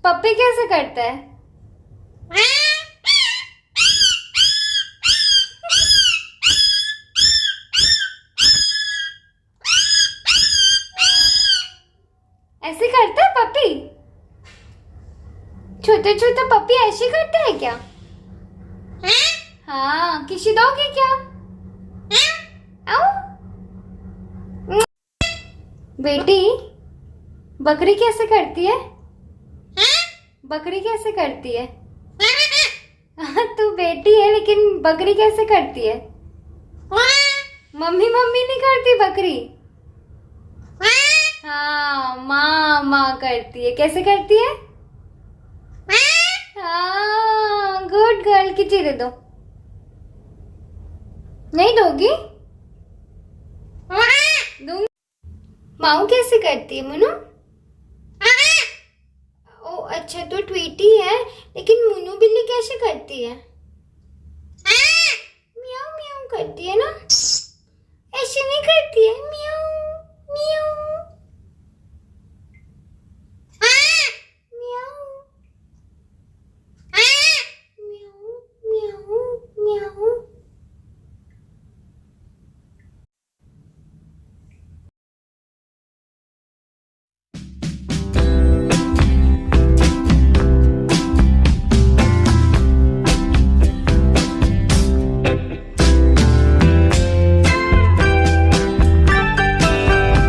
पप्पी कैसे करता है? ऐसे करता है पप्पी? छोटे छोटे पप्पी ऐसे करते हैं क्या? हाँ, किसी दोगे क्या? आओ। बेटी, बकरी कैसे करती है? बकरी कैसे करती है? तू बेटी है लेकिन बकरी कैसे करती है? मम्मी मम्मी नहीं करती बकरी। हाँ, माँ माँ करती है। कैसे करती है? हाँ, गुड गर्ल। खिची दे दो। नहीं दोगी? दूंगी। माऊ कैसे करती है मुन्नू? ओ अच्छा, तो ट्वीटी है, लेकिन मुन्नू बिल्ली कैसे करती है?